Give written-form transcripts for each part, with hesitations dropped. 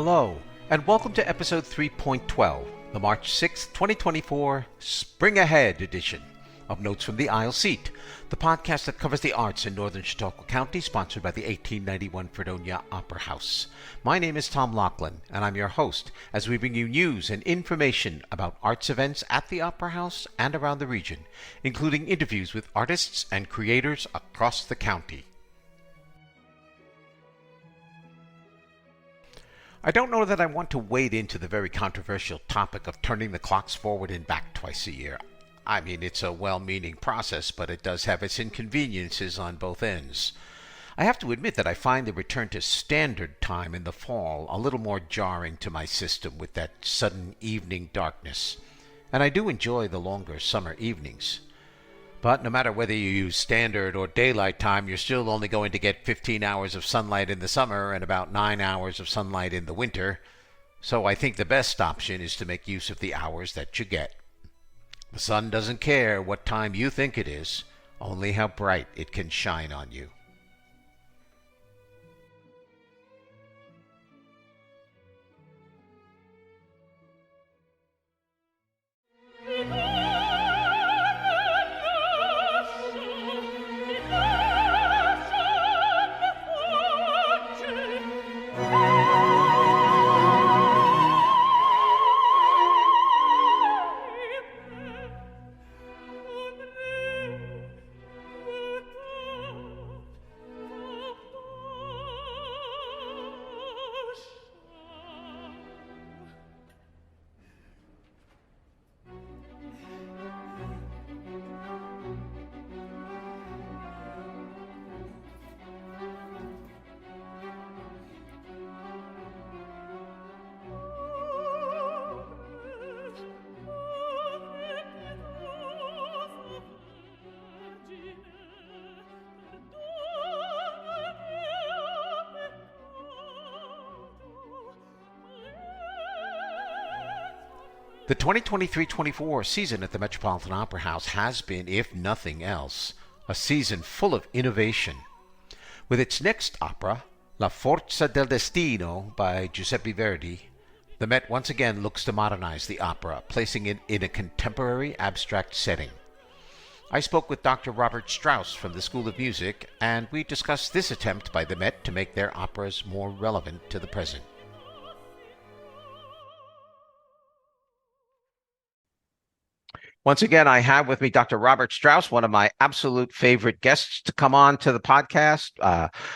Hello, and welcome to episode 3.12, the March 6, 2024 Spring Ahead edition of Notes from the Aisle Seat, the podcast that covers the arts in northern Chautauqua County, sponsored by the 1891 Fredonia Opera House. My name is Tom Laughlin, and I'm your host as we bring you news and information about arts events at the Opera House and around the region, including interviews with artists and creators across the county. I don't know that I want to wade into the very controversial topic of turning the clocks forward and back twice a year. I mean, it's a well-meaning process, but it does have its inconveniences on both ends. I have to admit that I find the return to standard time in the fall a little more jarring to my system with that sudden evening darkness, and I do enjoy the longer summer evenings. But no matter whether you use standard or daylight time, you're still only going to get 15 hours of sunlight in the summer and about 9 hours of sunlight in the winter. So I think the best option is to make use of the hours that you get. The sun doesn't care what time you think it is, only how bright it can shine on you. The 2023-24 season at the Metropolitan Opera House has been, if nothing else, a season full of innovation. With its next opera, La Forza del Destino by Giuseppe Verdi, the Met once again looks to modernize the opera, placing it in a contemporary abstract setting. I spoke with Dr. Robert Strauss from the School of Music, and we discussed this attempt by the Met to make their operas more relevant to the present. Once again, I have with me Dr. Robert Strauss, one of my absolute favorite guests to come on to the podcast.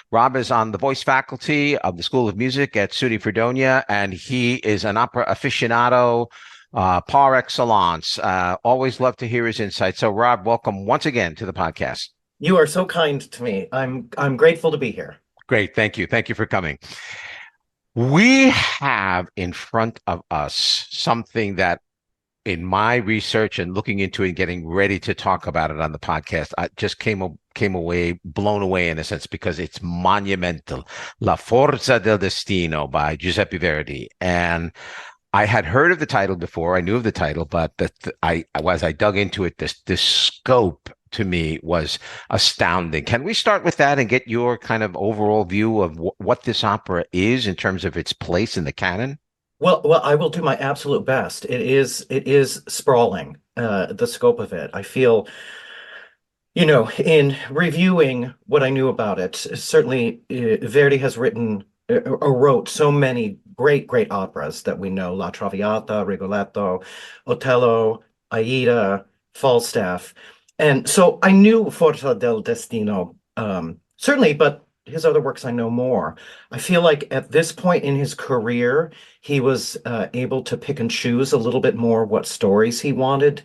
Rob is on the voice faculty of the School of Music at SUNY Fredonia, and he is an opera aficionado par excellence. Always love to hear his insights. So, Rob, welcome once again to the podcast. You are so kind to me. I'm grateful to be here. Great. Thank you. Thank you for coming. We have in front of us something that, in my research and looking into it and getting ready to talk about it on the podcast, I just came away blown away in a sense because it's monumental. La Forza del Destino by Giuseppe Verdi. And I had heard of the title before. I knew of the title, but as I dug into it, this scope to me was astounding. Can we start with that and get your kind of overall view of what this opera is in terms of its place in the canon? Well, I will do my absolute best. It is sprawling, the scope of it. I feel, in reviewing what I knew about it, certainly Verdi has written or wrote so many great operas that we know: La Traviata, Rigoletto, Otello, Aida, Falstaff. And so I knew Forza del Destino, certainly, but his other works I know more. I feel like at this point in his career, he was able to pick and choose a little bit more what stories he wanted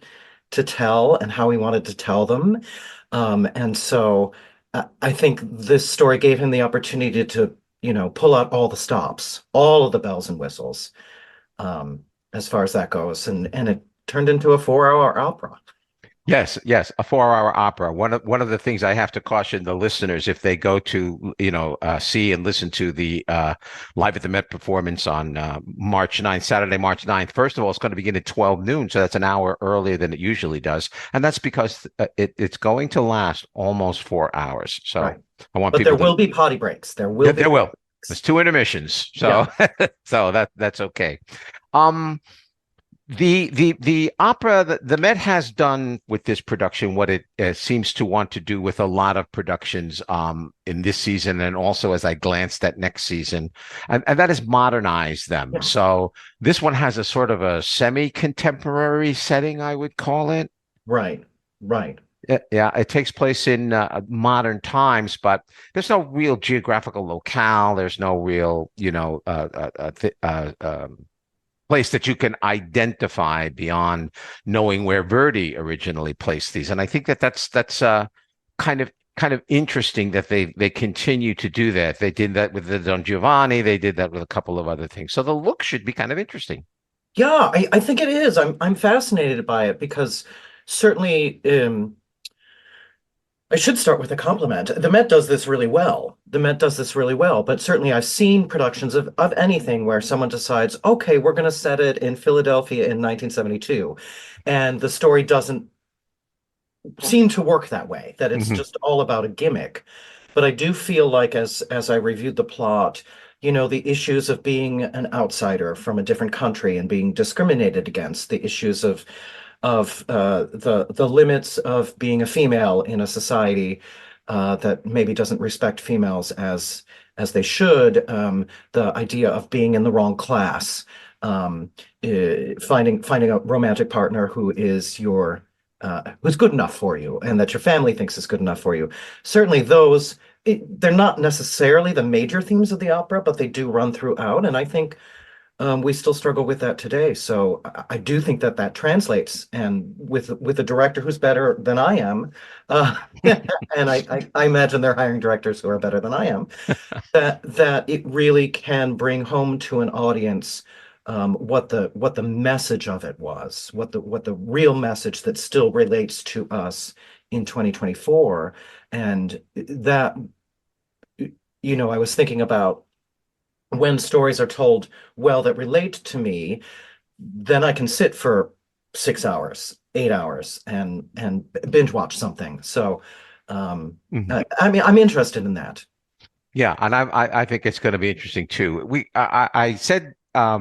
to tell and how he wanted to tell them. And so I think this story gave him the opportunity to, pull out all the stops, all of the bells and whistles, as far as that goes. And it turned into a 4-hour opera. Yes, a 4-hour opera. One of the things I have to caution the listeners, if they go to see and listen to the Live at the Met performance on March 9th, Saturday, March 9th. First of all, it's going to begin at 12 noon, so that's an hour earlier than it usually does, and that's because it's going to last almost 4 hours. So right. I want but people. There will be potty breaks. There will. There's two intermissions, Yeah. so so that's okay. Um, the opera, the Met has done with this production what it seems to want to do with a lot of productions in this season, and also as I glanced at next season, and that is modernize them. Yeah. So this one has a sort of a semi-contemporary setting, I would call it. Right. Right. Yeah, it takes place in modern times, but there's no real geographical locale. There's no real, place that you can identify beyond knowing where Verdi originally placed these. And I think that that's kind of kind of interesting that they continue to do that. They did that with the Don Giovanni. They did that with a couple of other things. So the look should be kind of interesting. Yeah, I think it is. I'm fascinated by it because certainly I should start with a compliment. The Met does this really well. The Met does this really well, but certainly I've seen productions of anything where someone decides, okay, we're going to set it in Philadelphia in 1972, and the story doesn't seem to work that way, that it's Hmm. just all about a gimmick. But I do feel like as I reviewed the plot, the issues of being an outsider from a different country and being discriminated against, the issues of the limits of being a female in a society that maybe doesn't respect females as they should, the idea of being in the wrong class, finding a romantic partner who's good enough for you and that your family thinks is good enough for you. Certainly they're not necessarily the major themes of the opera, but they do run throughout, and I think we still struggle with that today. So I do think that that translates, and with a director who's better than I am, and I imagine they're hiring directors who are better than I am, that it really can bring home to an audience what the message of it was, what the real message that still relates to us in 2024, and that I was thinking about when stories are told well that relate to me, then I can sit for 6 hours, 8 hours, and binge watch something. So, Hmm. I mean, I'm interested in that. Yeah, and I think it's going to be interesting too. I said I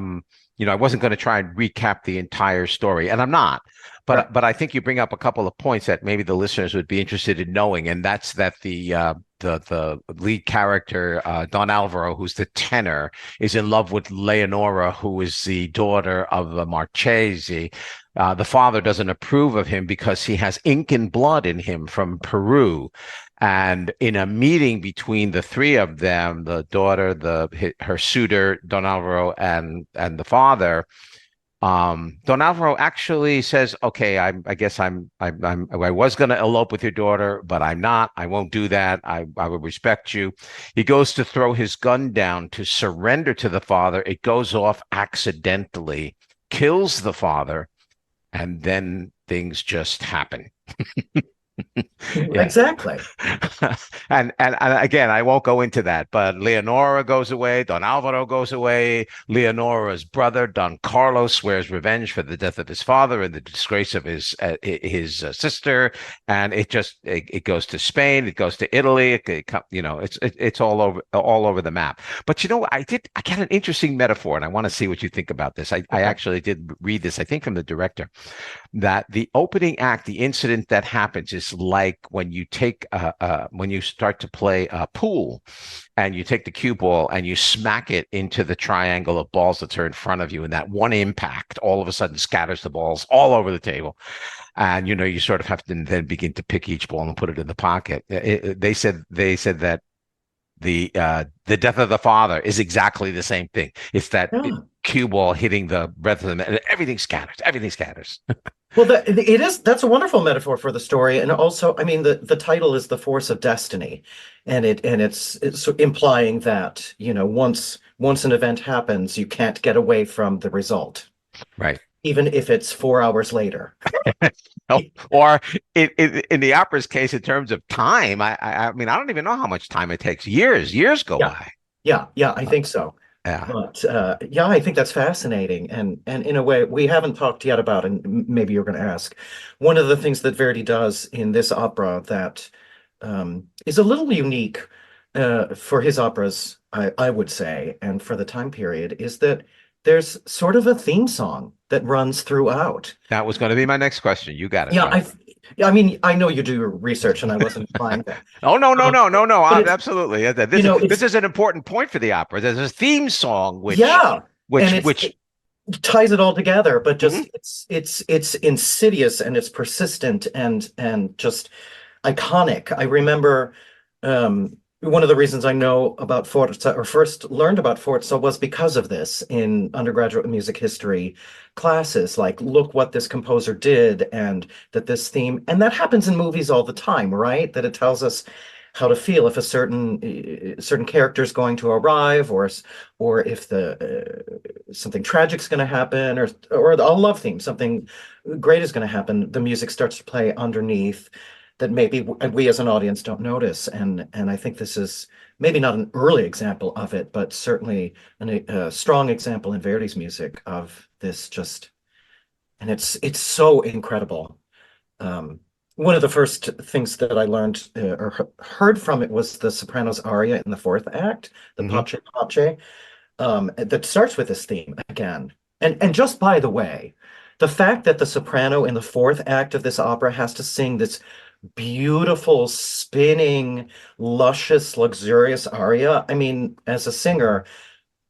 wasn't going to try and recap the entire story, and I'm not. Right. But I think you bring up a couple of points that maybe the listeners would be interested in knowing, and that's that the lead character Don Alvaro, who's the tenor, is in love with Leonora, who is the daughter of the Marchesi. The father doesn't approve of him because he has Incan blood in him from Peru. And in a meeting between the three of them, the daughter, her suitor, Don Alvaro, and the father, Don Alvaro actually says, "Okay, I guess I was going to elope with your daughter, but I'm not. I won't do that. I will respect you." He goes to throw his gun down to surrender to the father. It goes off accidentally, kills the father, and then things just happen. Yeah. Exactly. And again, I won't go into that, but Leonora goes away, Don Alvaro goes away, Leonora's brother Don Carlos swears revenge for the death of his father and the disgrace of his sister, and it goes to Spain, it goes to Italy, it's all over the map. But I got an interesting metaphor, and I want to see what you think about this. I Okay. actually did read this, I think, from the director, that the opening act, the incident that happens, is like when you start to play pool, and you take the cue ball and you smack it into the triangle of balls that are in front of you, and that one impact all of a sudden scatters the balls all over the table, and you sort of have to then begin to pick each ball and put it in the pocket. They said that the death of the father is exactly the same thing. It's that Yeah. cue ball hitting the breath of them, and everything scatters. Everything scatters. Well, that's a wonderful metaphor for the story, and also, I mean, the title is The Force of Destiny, and it's implying that, once an event happens, you can't get away from the result, Right. even if it's 4 hours later. No, or in the opera's case, in terms of time, I mean, I don't even know how much time it takes. Years go Yeah, by. yeah, I Uh, think so. yeah. But yeah, I think that's fascinating, and in a way we haven't talked yet about, and maybe you're going to ask, one of the things that Verdi does in this opera that is a little unique. for his operas, I would say, and for the time period, is that there's sort of a theme song that runs throughout. That was going to be my next question. You got it, Yeah, brother. I mean, I know you do your research, and I wasn't implying that. Oh, no, no, Um, no, no, no. but it's, Absolutely. you know, This it's is an important point for the opera. There's a theme song yeah, and which it ties it all together, but Mhm. just it's insidious and it's persistent and just iconic. I remember one of the reasons I know about Forza or first learned about Forza was because of this in undergraduate music history classes. Like, look what this composer did, and that this theme, and that happens in movies all the time, right? That it tells us how to feel if a certain character is going to arrive, or if the something tragic is going to happen, or a love theme, something great is going to happen. The music starts to play underneath that maybe we as an audience don't notice. And I think this is maybe not an early example of it, but certainly a strong example in Verdi's music of this just, and it's so incredible. Um, One of the first things that I learned or heard from it was the soprano's aria in the fourth act, the Mhm. Pace Pace, that starts with this theme again. And just by the way, the fact that the soprano in the fourth act of this opera has to sing this beautiful, spinning, luscious, luxurious aria. I mean, as a singer,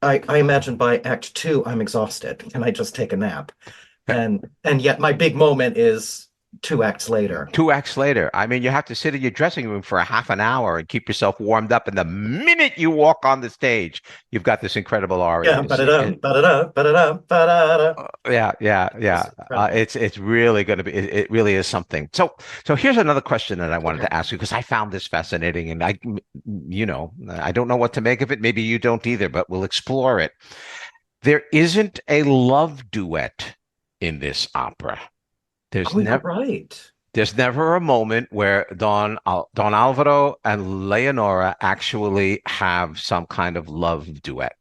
I imagine by act two, I'm exhausted. Can I just take a nap? And yet my big moment is two acts later. 2 acts later, I mean, you have to sit in your dressing room for a half an hour and keep yourself warmed up. And the minute you walk on the stage, you've got this incredible aria Yeah, to sing. ba-da-da, ba-da-da, ba-da-da, ba-da-da. Yeah, yeah, yeah. Just incredible. It's really going to be. It really is something. So here's another question that I wanted Okay. to ask you because I found this fascinating, and I don't know what to make of it. Maybe you don't either, but we'll explore it. There isn't a love duet in this opera. There's Oh, you're never. right. There's never a moment where Don Alvaro and Leonora actually have some kind of love duet.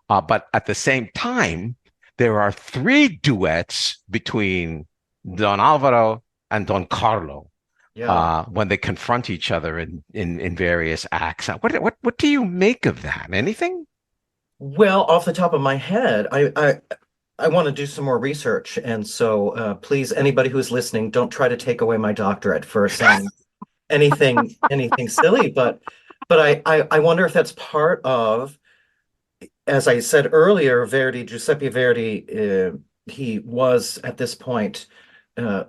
But at the same time, there are three duets between Don Alvaro and Don Carlo Yeah. when they confront each other in various acts. What do you make of that? Anything? Well, off the top of my head, I want to do some more research, and so please, anybody who's listening, don't try to take away my doctorate for saying anything silly. But I wonder if that's part of, as I said earlier, Giuseppe Verdi. He was at this point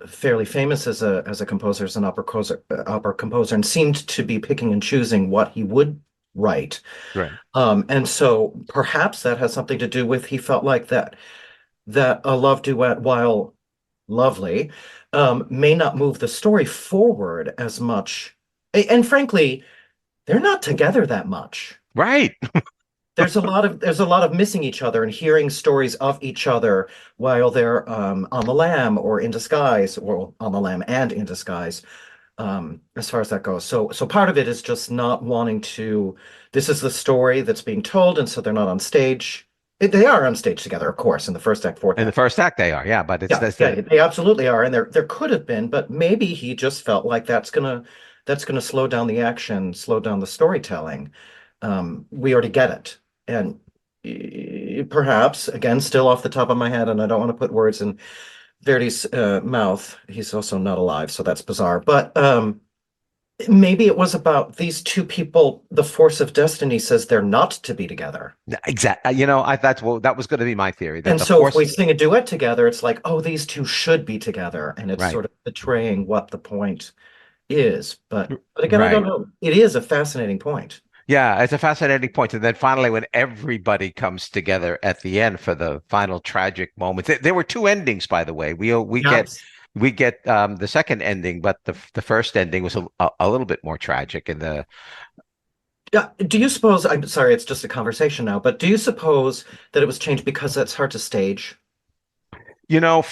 fairly famous as a composer, as an opera composer, and seemed to be picking and choosing what he would write. Right. And so perhaps that has something to do with he felt like that a love duet, while lovely, may not move the story forward as much. And frankly, they're not together that much. Right. There's a lot of missing each other and hearing stories of each other while they're on the lam or in disguise, or on the lam and in disguise, as far as that goes. So part of it is just not wanting to. This is the story that's being told, and so they're not on stage. They are on stage together, of course, in the first act, fourth In the act. first act, they are. Yeah, but it's Yeah, that's yeah, the they absolutely are, and there could have been, but maybe he just felt like that's gonna slow down the action, slow down the storytelling. We already get it, and perhaps again, still off the top of my head, and I don't want to put words in Verdi's mouth. He's also not alive, so that's bizarre. But maybe it was about these two people. The force of destiny says they're not to be together. exact. That was going to be my theory that And the so if force. we sing a duet together, it's like, oh, these two should be together. And it's Right. sort of betraying what the point is. But again, I don't Right. know. It is a fascinating point. Yeah, it's a fascinating point. And then finally, when everybody comes together at the end for the final tragic moment, there were two endings, by the way. Yes. We get the second ending, but the first ending was a little bit more tragic. In the Yeah. Do you suppose, I'm sorry, it's just a conversation now, but do you suppose that it was changed because it's hard to stage? you know,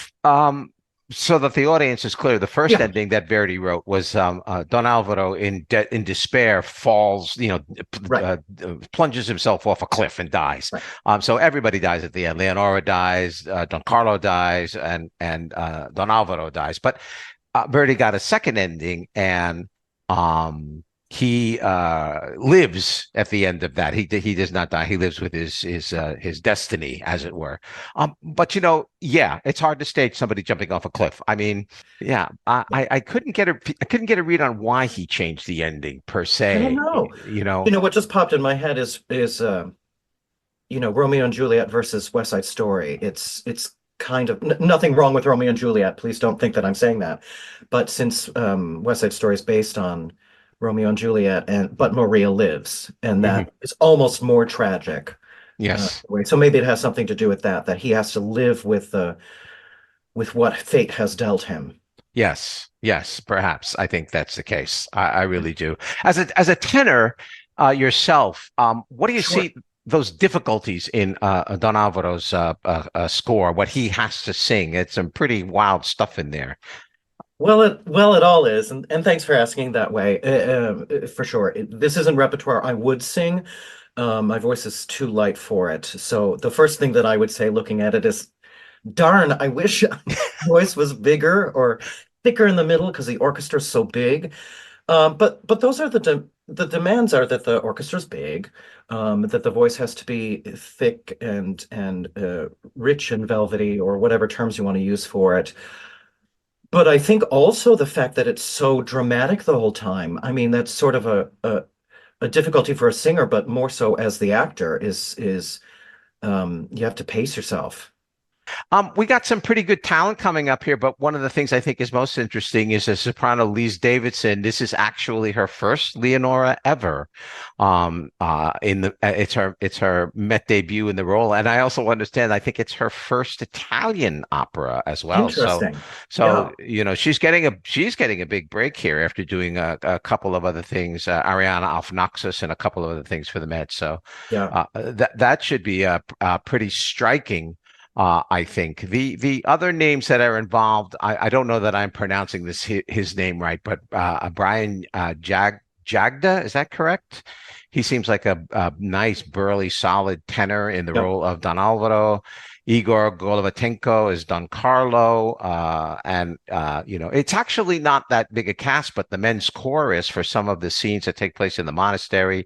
so that the audience is clear, the first Yeah, ending that Verdi wrote was Don Alvaro in despair falls, right, plunges himself off a cliff and dies. right. So everybody dies at the end. Leonora dies, Don Carlo dies, and Don Alvaro dies. But Verdi got a second ending, and he lives at the end of that. He does not die. He lives with his destiny, as it were. But yeah, it's hard to stage somebody jumping off a cliff. I mean, yeah, I couldn't get a read on why he changed the ending per I don't se. know. You know, What just popped in my head is Romeo and Juliet versus West Side Story. It's kind of nothing wrong with Romeo and Juliet. Please don't think that I'm saying that. But since West Side Story is based on Romeo and Juliet, but Maria lives, and Mhm. that is almost more tragic. Yes. So maybe it has something to do with that he has to live with what fate has dealt him. Yes, yes, perhaps. I think that's the case. I really do. As a tenor yourself, what do you Sure. see those difficulties in Don Alvaro's score? What he has to sing? It's some pretty wild stuff in there. Well, it all is, and thanks for asking that way. For sure, this isn't repertoire I would sing. My voice is too light for it. So the first thing that I would say, looking at it, is, darn, I wish my voice was bigger or thicker in the middle because the orchestra's so big. But those are the demands are that the orchestra's big, that the voice has to be thick and rich and velvety, or whatever terms you want to use for it. But I think also the fact that it's so dramatic the whole time. I mean, that's sort of a difficulty for a singer, but more so as the actor is you have to pace yourself. We got some pretty good talent coming up here, but one of the things I think is most interesting is a soprano, Lise Davidsen. This is actually her first Leonora ever. It's her Met debut in the role, and I also understand I think it's her first Italian opera as well. So, Interesting. so Yeah, she's getting a big break here after doing a couple of other things, Ariana auf Naxos and a couple of other things for the Met. So, yeah. that should be pretty striking. I think the other names that are involved, I don't know that I'm pronouncing his name right, but Brian Jagda, is that correct? He seems like a nice, burly, solid tenor in the Yep. role of Don Alvaro. Igor Golovatenko is Don Carlo, and it's actually not that big a cast, but the men's chorus for some of the scenes that take place in the monastery.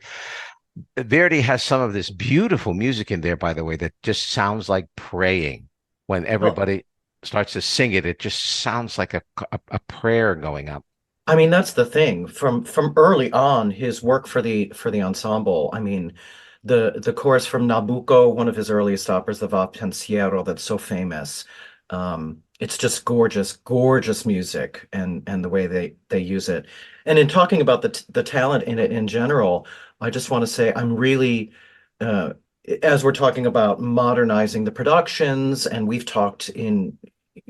Verdi has some of this beautiful music in there, by the way, that just sounds like praying. When Well, everybody starts to sing it, it just sounds like a prayer going up. I mean, that's the thing. From early on, his work for the ensemble. I mean, the chorus from Nabucco, one of his earliest operas, the Va Pensiero, that's so famous. It's just gorgeous, gorgeous music, and the way they use it. And in talking about the talent in it in general, I just want to say I'm really, uh, as we're talking about modernizing the productions, and we've talked in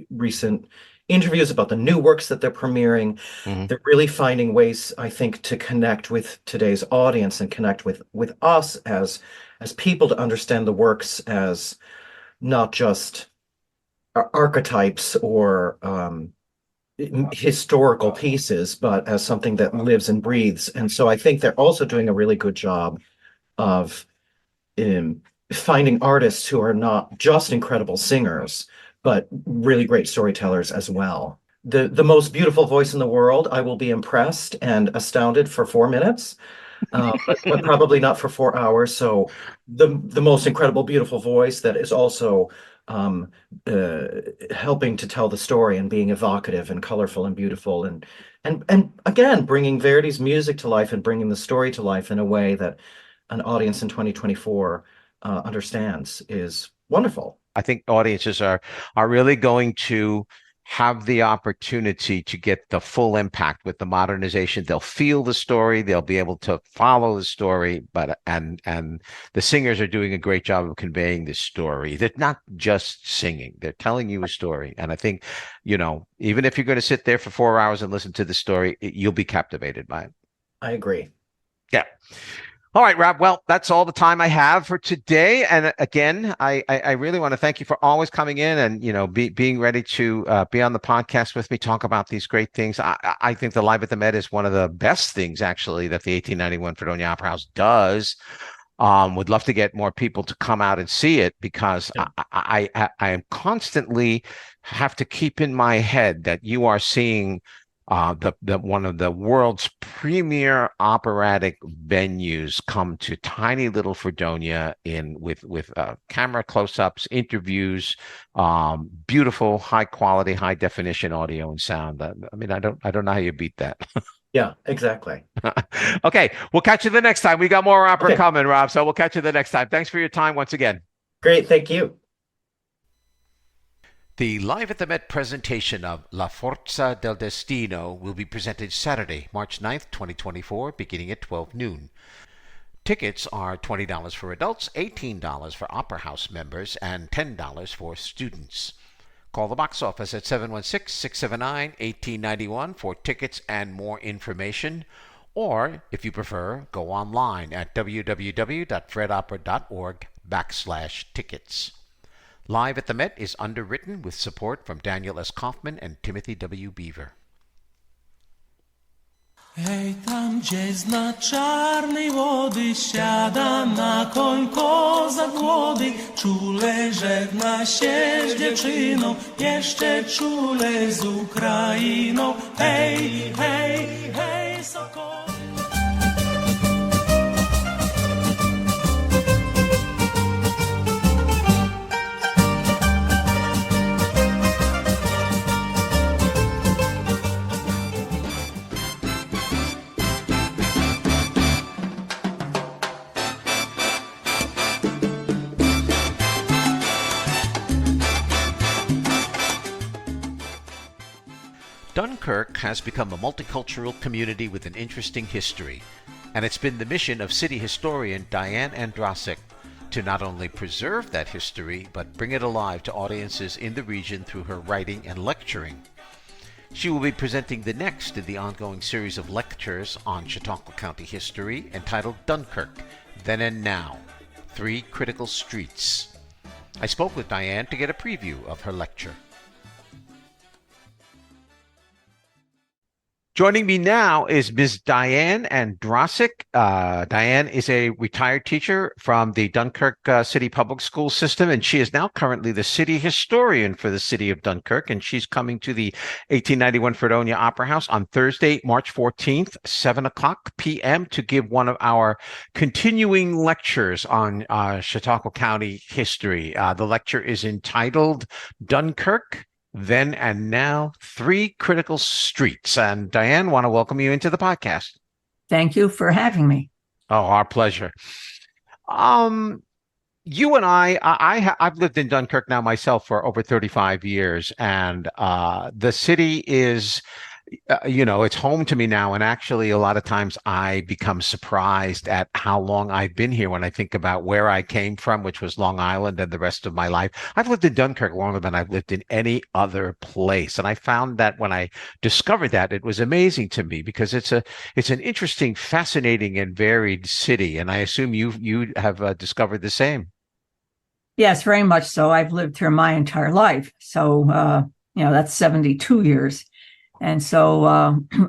recent interviews about the new works that they're premiering. Mhm. They're really finding ways, I think, to connect with today's audience and connect with us as people, to understand the works as not just archetypes or historical pieces, but as something that lives and breathes. And so I think they're also doing a really good job of um, finding artists who are not just incredible singers, but really great storytellers as well. The most beautiful voice in the world, I will be impressed and astounded for 4 minutes, but probably not for 4 hours. So the most incredible, beautiful voice that is also um, uh, helping to tell the story and being evocative and colorful and beautiful, and again bringing Verdi's music to life and bringing the story to life in a way that an audience in 2024 understands is wonderful. I think audiences are really going to have the opportunity to get the full impact with the modernization. They'll feel the story, they'll be able to follow the story, but and the singers are doing a great job of conveying this story. They're not just singing, they're telling you a story. And I think, even if you're going to sit there for 4 hours and listen to the story, you'll be captivated by it. I agree. Yeah. All right, Rob. Well, that's all the time I have for today. And again, I really want to thank you for always coming in and being ready to be on the podcast with me, talk about these great things. I think the Live at the Met is one of the best things actually that the 1891 Fredonia Opera House does. Would love to get more people to come out and see it because Yeah. I am constantly have to keep in my head that you are seeing the one of the world's premier operatic venues come to tiny little Fredonia with camera close-ups, interviews, beautiful, high quality, high definition audio and sound. I mean, I don't know how you beat that. Yeah, exactly. Okay, we'll catch you the next time. We got more opera Okay. coming, Rob. So we'll catch you the next time. Thanks for your time once again. Great, thank you. The Live at the Met presentation of La Forza del Destino will be presented Saturday, March 9th, 2024, beginning at 12 noon. Tickets are $20 for adults, $18 for Opera House members, and $10 for students. Call the box office at 716-679-1891 for tickets and more information. Or, if you prefer, go online at www.fredopera.org/tickets. Live at the Met is underwritten with support from Daniel S. Kaufman and Timothy W. Beaver. Hej, tam gdzie zna czarnej wody siada na koń kozak młody, czule żegna się z dziewczyną, jeszcze czule z Ukrainą. Hej, hej, hej, sokol. Dunkirk has become a multicultural community with an interesting history, and it's been the mission of city historian Diane Andrasik to not only preserve that history, but bring it alive to audiences in the region through her writing and lecturing. She will be presenting the next in the ongoing series of lectures on Chautauqua County history entitled Dunkirk, Then and Now, 3 Critical Streets. I spoke with Diane to get a preview of her lecture. Joining me now is Ms. Diane Andrasik. Diane is a retired teacher from the Dunkirk City Public School System, and she is now currently the city historian for the city of Dunkirk, and she's coming to the 1891 Fredonia Opera House on Thursday, March 14th, 7:00 p.m. to give one of our continuing lectures on Chautauqua County history. The lecture is entitled Dunkirk, Then and Now, 3 Critical Streets. And Diane, want to welcome you into the podcast. Thank you for having me. Oh, our pleasure. You and I've lived in Dunkirk now myself for over 35 years, and the city is, it's home to me now. And actually, a lot of times I become surprised at how long I've been here when I think about where I came from, which was Long Island, and the rest of my life. I've lived in Dunkirk longer than I've lived in any other place. And I found that when I discovered that, it was amazing to me because it's an interesting, fascinating, and varied city. And I assume you have discovered the same. Yes, very much so. I've lived here my entire life. So, that's 72 years. And so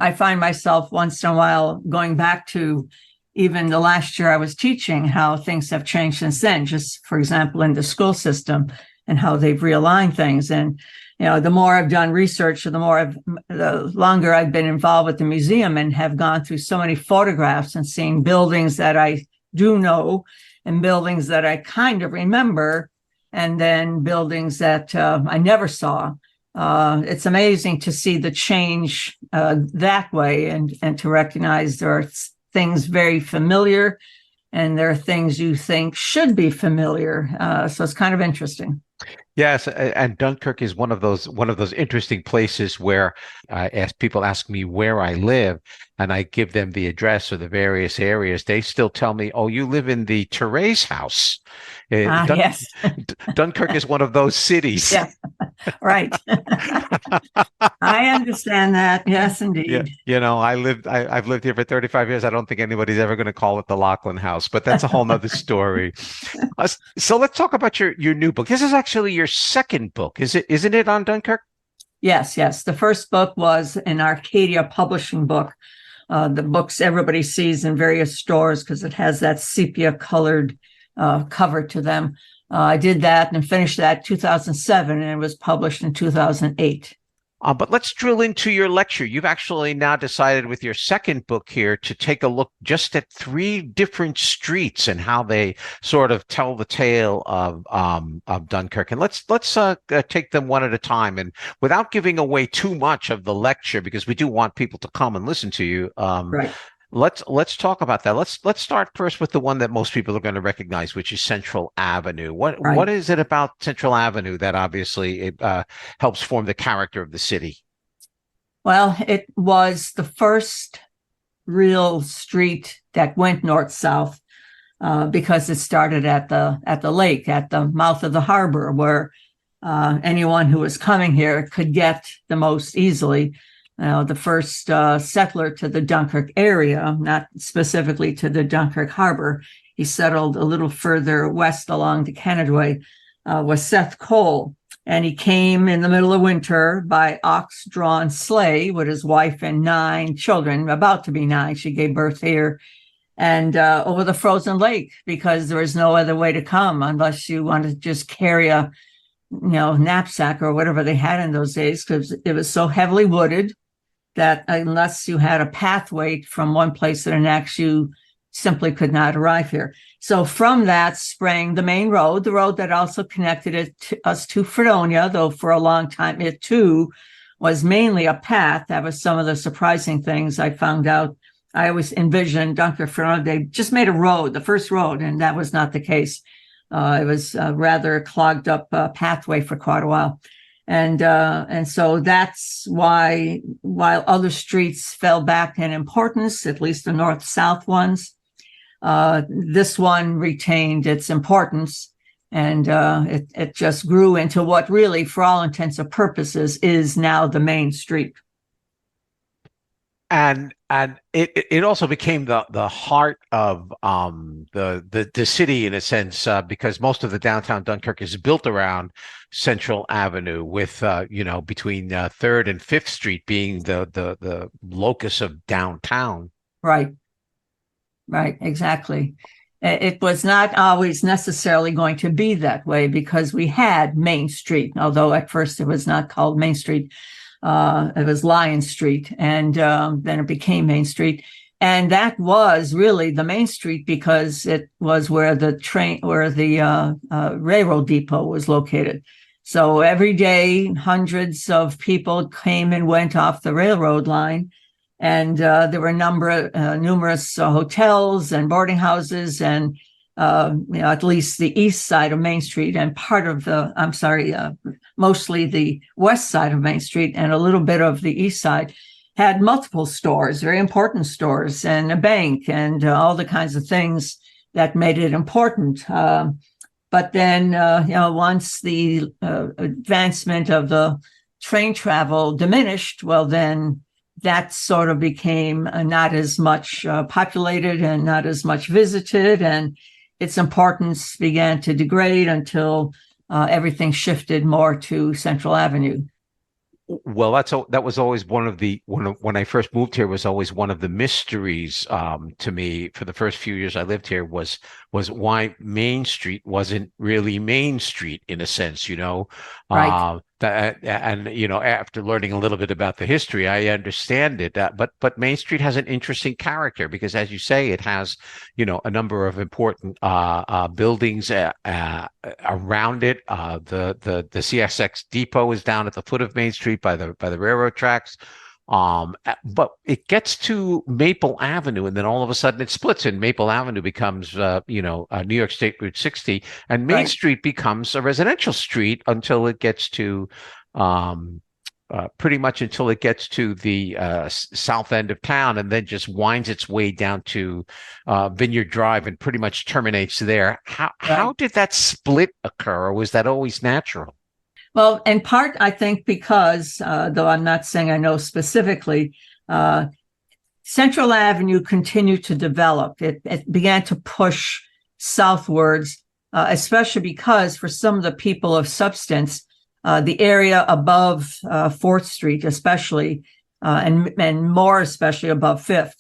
I find myself once in a while going back to even the last year I was teaching, how things have changed since then, just for example, in the school system and how they've realigned things. And, the more I've done research, the longer I've been involved with the museum and have gone through so many photographs and seeing buildings that I do know and buildings that I kind of remember, and then buildings that I never saw. It's amazing to see the change that way and to recognize there are things very familiar and there are things you think should be familiar. So it's kind of interesting. Yes, and Dunkirk is one of those interesting places where people ask me where I live, and I give them the address or the various areas. They still tell me, "Oh, you live in the Therese house." Yes, Dunkirk is one of those cities. Yeah, right. I understand that. Yes, indeed. Yeah, I've lived here for 35 years. I don't think anybody's ever going to call it the Lachlan House, but that's a whole nother story. So let's talk about your new book. This is actually your second book, isn't it, on Dunkirk? Yes. The first book was an Arcadia publishing book. The books everybody sees in various stores because it has that sepia colored cover to them. I did that and finished that in 2007, and it was published in 2008. But let's drill into your lecture. You've actually now decided with your second book here to take a look just at three different streets and how they sort of tell the tale of Dunkirk. And let's take them one at a time. And without giving away too much of the lecture, because we do want people to come and listen to you. Right. Let's talk about that. Let's start first with the one that most people are going to recognize, which is Central Avenue. What is it about Central Avenue that obviously it helps form the character of the city? Well, it was the first real street that went north-south because it started at the lake, at the mouth of the harbor, where anyone who was coming here could get the most easily. The first settler to the Dunkirk area, not specifically to the Dunkirk harbor, he settled a little further west along the Canadaway, was Seth Cole. And he came in the middle of winter by ox-drawn sleigh with his wife and 9 children, about to be 9. She gave birth here. And over the frozen lake, because there was no other way to come unless you wanted to just carry a knapsack or whatever they had in those days, because it was so heavily wooded that unless you had a pathway from one place to the next, you simply could not arrive here. So from that sprang the main road, the road that also connected us to Fredonia, though for a long time it too was mainly a path. That was some of the surprising things I found out. I always envisioned Dunkirk, Fredonia, they just made a road, the first road, and that was not the case. It was a rather clogged up pathway for quite a while. And so that's why, while other streets fell back in importance, at least the north-south ones, this one retained its importance, and it just grew into what really, for all intents and purposes, is now the main street. And it also became the heart of the city in a sense, because most of the downtown Dunkirk is built around Central Avenue, with between 3rd and 5th Street being the locus of downtown. Right, exactly. It was not always necessarily going to be that way, because we had Main Street, although at first it was not called Main Street. It was Lion Street, and then it became Main Street. And that was really the Main Street because it was where the railroad depot was located. So every day, hundreds of people came and went off the railroad line. And there were numerous hotels and boarding houses, and at least the east side of Main Street and part of mostly the west side of Main Street and a little bit of the east side had multiple stores, very important stores, and a bank, and all the kinds of things that made it important. But then, once the advancement of the train travel diminished, well, then that sort of became not as much populated and not as much visited, and its importance began to degrade until everything shifted more to Central Avenue. Well, that was always when I first moved here, was always one of the mysteries to me for the first few years I lived here was why Main Street wasn't really Main Street in a sense, Right. And after learning a little bit about the history, I understand it. But Main Street has an interesting character because, as you say, it has a number of important buildings around it. The CSX depot is down at the foot of Main Street by the railroad tracks. But it gets to Maple Avenue, and then all of a sudden it splits, and Maple Avenue becomes, New York State Route 60, and Main Right. Street becomes a residential street until it gets to, pretty much until it gets to the south end of town, and then just winds its way down to Vineyard Drive and pretty much terminates there. How did that split occur, or was that always natural? Well, in part, I think because, though I'm not saying I know specifically, Central Avenue continued to develop. It began to push southwards, especially because for some of the people of substance, the area above 4th Street, especially, and more especially above 5th,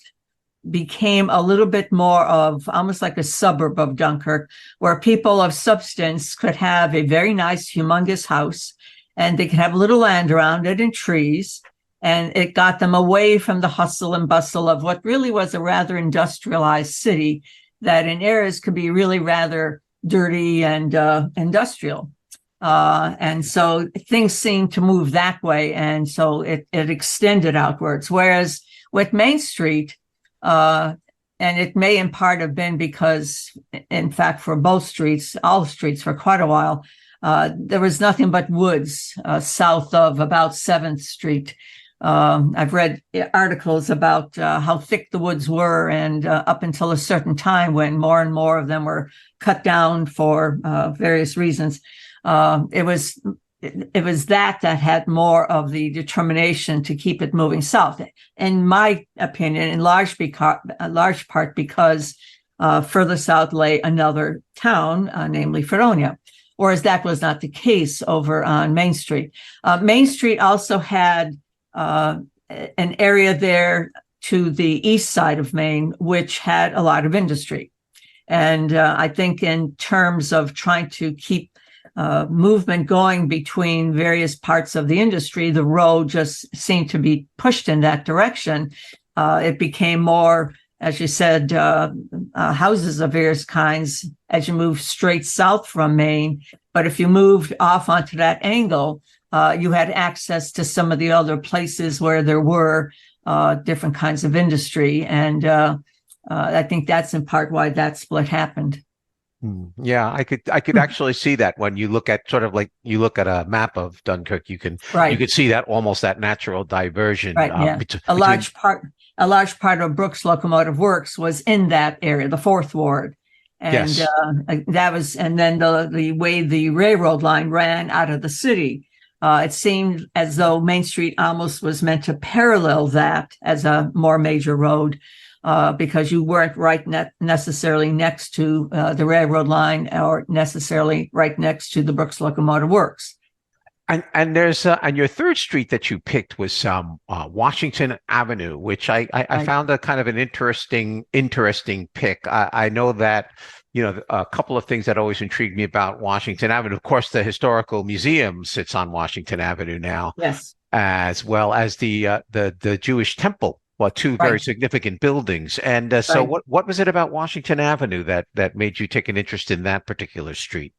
became a little bit more of almost like a suburb of Dunkirk, where people of substance could have a very nice, humongous house and they could have a little land around it and trees. And it got them away from the hustle and bustle of what really was a rather industrialized city that in areas could be really rather dirty and industrial. And so things seemed to move that way. And so it extended outwards. Whereas with Main Street, and it may in part have been because, in fact, for both streets, all streets for quite a while, there was nothing but woods south of about 7th Street. I've read articles about how thick the woods were, and up until a certain time when more and more of them were cut down for various reasons. It was that had more of the determination to keep it moving south. In my opinion, in large part because further south lay another town, namely Fredonia, whereas that was not the case over on Main Street. Main Street also had an area there to the east side of Maine, which had a lot of industry. And I think in terms of trying to keep movement going between various parts of the industry, the road just seemed to be pushed in that direction. It became more, as you said, houses of various kinds as you move straight south from Maine. But if you moved off onto that angle, you had access to some of the other places where there were different kinds of industry. And I think that's in part why that split happened. Yeah, I could actually see that when you look at sort of like you look at a map of Dunkirk, you could see that almost that natural diversion. Right. Yeah. A large part of Brooks Locomotive Works was in that area, the 4th Ward. And yes. That was, and then the way the railroad line ran out of the city. It seemed as though Main Street almost was meant to parallel that as a more major road, because you weren't necessarily next to the railroad line or necessarily right next to the Brooks Locomotive Works. And there's and your third street that you picked was Washington Avenue, which I found a kind of an interesting pick. I know that, you know, a couple of things that always intrigued me about Washington Avenue. Of course, the historical museum sits on Washington Avenue now, yes, as well as the Jewish temple. Well, two very significant buildings. And so what was it about Washington Avenue that made you take an interest in that particular street?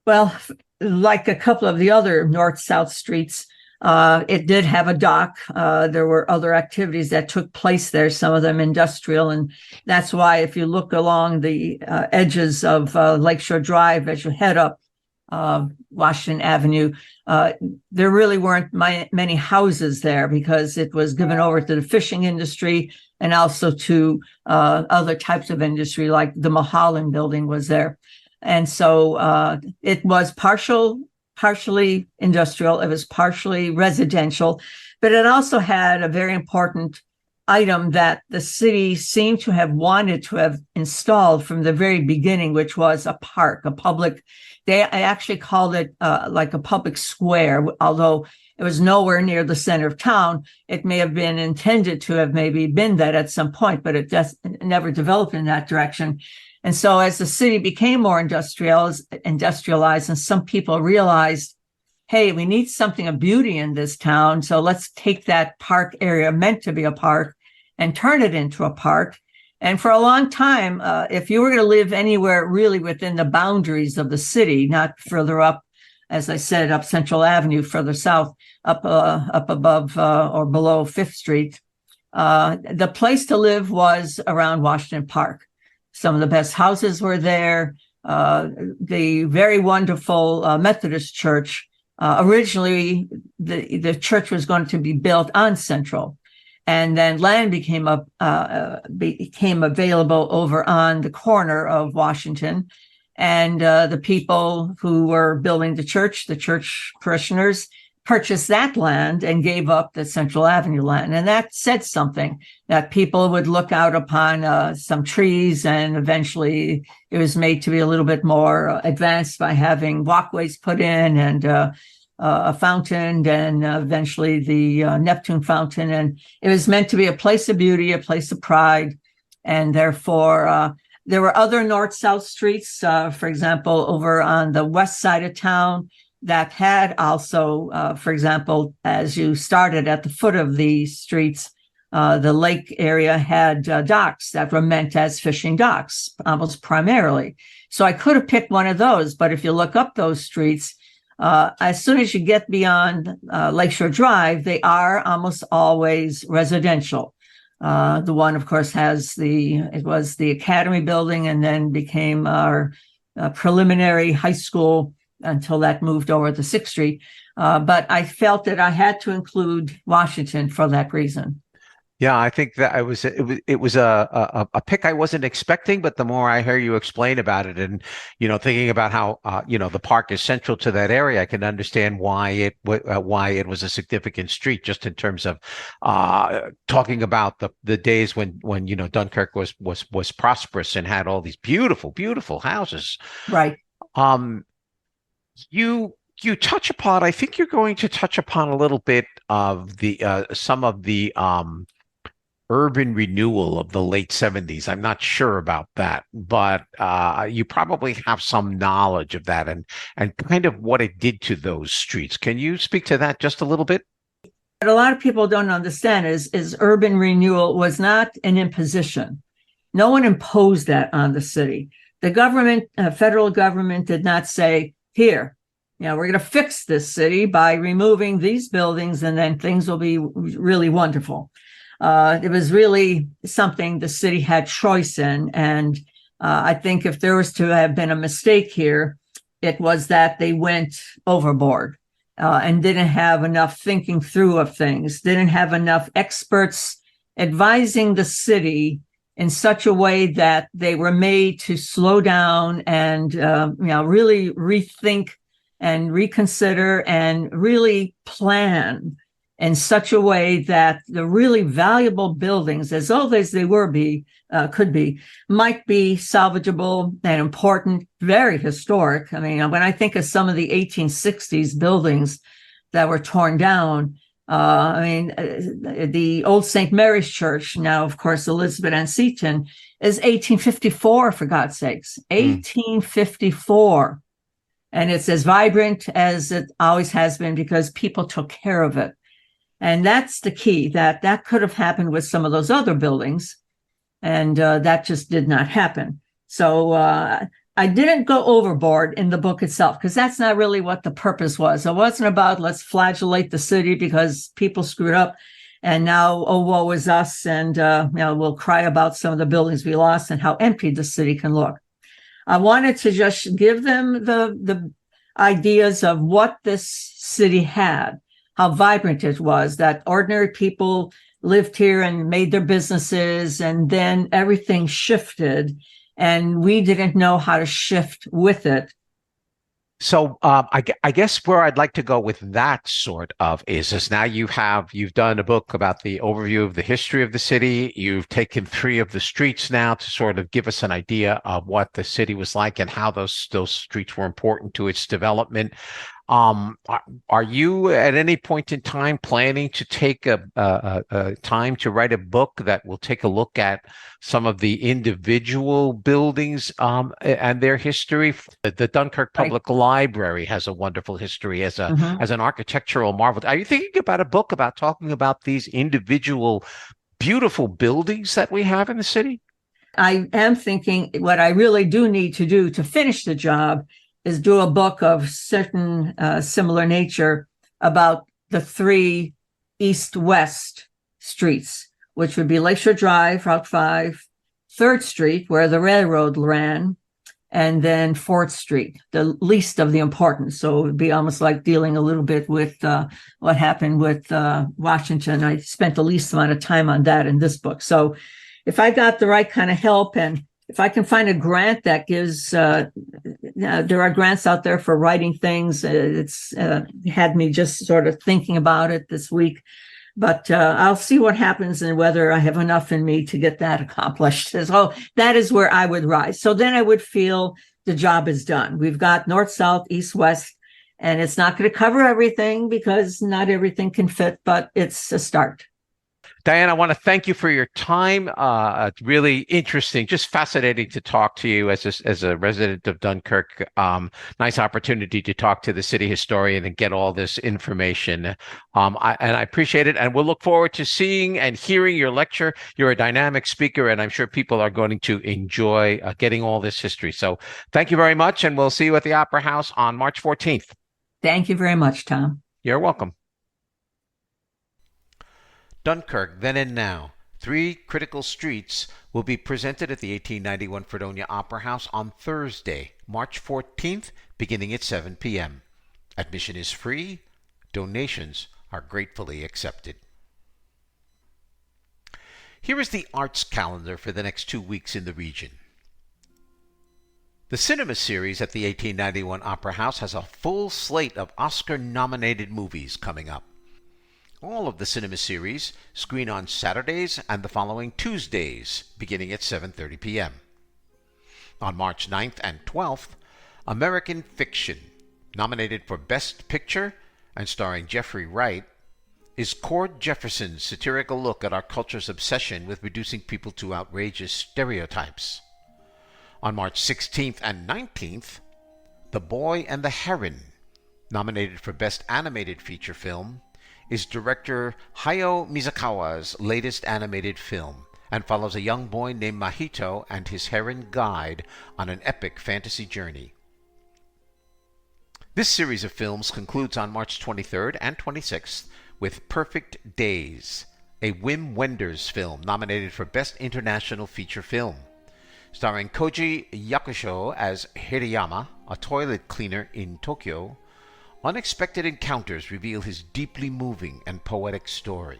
Well, like a couple of the other north-south streets, it did have a dock. There were other activities that took place there, some of them industrial. And that's why if you look along the edges of Lakeshore Drive as you head up Washington Avenue, there really weren't many houses there because it was given over to the fishing industry and also to other types of industry, like the Mulholland building was there. And so it was partially industrial, it was partially residential, but it also had a very important item that the city seemed to have wanted to have installed from the very beginning, which was a park, I actually called it like a public square, although it was nowhere near the center of town. It may have been intended to have maybe been that at some point, but it just never developed in that direction. And so as the city became more industrialized, and some people realized, hey, we need something of beauty in this town, so let's take that park area meant to be a park and turn it into a park. And for a long time, if you were going to live anywhere really within the boundaries of the city, not further up, as I said, up Central Avenue, further south, up above or below 5th Street, the place to live was around Washington Park. Some of the best houses were there. The very wonderful Methodist church. Originally, the church was going to be built on Central, and then land became available over on the corner of Washington. And the people who were building the church parishioners, purchased that land and gave up the Central Avenue land. And that said something, that people would look out upon some trees, and eventually it was made to be a little bit more advanced by having walkways put in and a fountain, and eventually the Neptune fountain. And it was meant to be a place of beauty, a place of pride. And therefore, there were other north-south streets, for example, over on the west side of town. that had also, for example, as you started at the foot of the streets, the lake area had docks that were meant as fishing docks, almost primarily. So I could have picked one of those, but if you look up those streets, as soon as you get beyond Lakeshore Drive, they are almost always residential. The one, of course, it was the Academy building and then became our preliminary high school until that moved over to 6th Street. But I felt that I had to include Washington for that reason. Yeah, I think that it was a pick I wasn't expecting, but the more I hear you explain about it, and thinking about how the park is central to that area, I can understand why it was a significant street, just in terms of talking about the days when Dunkirk was prosperous and had all these beautiful houses. Right. You touch upon, I think you're going to touch upon a little bit of some of the urban renewal of the late 70s. I'm not sure about that, but you probably have some knowledge of that and kind of what it did to those streets. Can you speak to that just a little bit? What a lot of people don't understand is urban renewal was not an imposition. No one imposed that on the city. The government, federal government, did not say, here, we're going to fix this city by removing these buildings and then things will be really wonderful. It was really something the city had choice in. And I think if there was to have been a mistake here, it was that they went overboard and didn't have enough thinking through of things, didn't have enough experts advising the city in such a way that they were made to slow down and really rethink and reconsider and really plan in such a way that the really valuable buildings, as old as they could be, might be salvageable and important, very historic. I mean, when I think of some of the 1860s buildings that were torn down, the old St. Mary's Church, now, of course, Elizabeth Ann Seton, is 1854, for God's sakes, 1854. And it's as vibrant as it always has been because people took care of it. And that's the key, that could have happened with some of those other buildings. And that just did not happen. So I didn't go overboard in the book itself, because that's not really what the purpose was. It wasn't about let's flagellate the city because people screwed up. And now, oh, woe is us. And we'll cry about some of the buildings we lost and how empty the city can look. I wanted to just give them the ideas of what this city had, how vibrant it was, that ordinary people lived here and made their businesses, and then everything shifted, and we didn't know how to shift with it. So I guess where I'd like to go with that sort of is now you've done a book about the overview of the history of the city. You've taken 3 of the streets now to sort of give us an idea of what the city was like and how those streets were important to its development. Are you at any point in time planning to take a time to write a book that will take a look at some of the individual buildings and their history? The Dunkirk Public Library has a wonderful history as an architectural marvel. Are you thinking about a book about talking about these individual beautiful buildings that we have in the city? I am thinking what I really do need to do to finish the job is do a book of certain similar nature about the 3 east-west streets, which would be Lakeshore Drive, Route 5, 3rd Street, where the railroad ran, and then 4th Street, the least of the important. So it would be almost like dealing a little bit with what happened with Washington. I spent the least amount of time on that in this book. So if I got the right kind of help, and if I can find a grant that gives, there are grants out there for writing things. It's had me just sort of thinking about it this week, but I'll see what happens and whether I have enough in me to get that accomplished. So that is where I would rise. So then I would feel the job is done. We've got north, south, east, west, and it's not going to cover everything because not everything can fit, but it's a start. Diane, I want to thank you for your time. It's really interesting, just fascinating to talk to you as a resident of Dunkirk. Nice opportunity to talk to the city historian and get all this information. I appreciate it, and we'll look forward to seeing and hearing your lecture. You're a dynamic speaker, and I'm sure people are going to enjoy getting all this history. So thank you very much, and we'll see you at the Opera House on March 14th. Thank you very much, Tom. You're welcome. Dunkirk, Then and Now, Three Critical Streets will be presented at the 1891 Fredonia Opera House on Thursday, March 14th, beginning at 7 p.m. Admission is free. Donations are gratefully accepted. Here is the arts calendar for the next 2 weeks in the region. The cinema series at the 1891 Opera House has a full slate of Oscar-nominated movies coming up. All of the cinema series screen on Saturdays and the following Tuesdays, beginning at 7:30 p.m. On March 9th and 12th, American Fiction, nominated for Best Picture and starring Jeffrey Wright, is Cord Jefferson's satirical look at our culture's obsession with reducing people to outrageous stereotypes. On March 16th and 19th, The Boy and the Heron, nominated for Best Animated Feature Film, is director Hayao Mizakawa's latest animated film and follows a young boy named Mahito and his heron guide on an epic fantasy journey. This series of films concludes on March 23rd and 26th with Perfect Days, a Wim Wenders film nominated for Best International Feature Film. Starring Koji Yakusho as Hirayama, a toilet cleaner in Tokyo, unexpected encounters reveal his deeply moving and poetic story.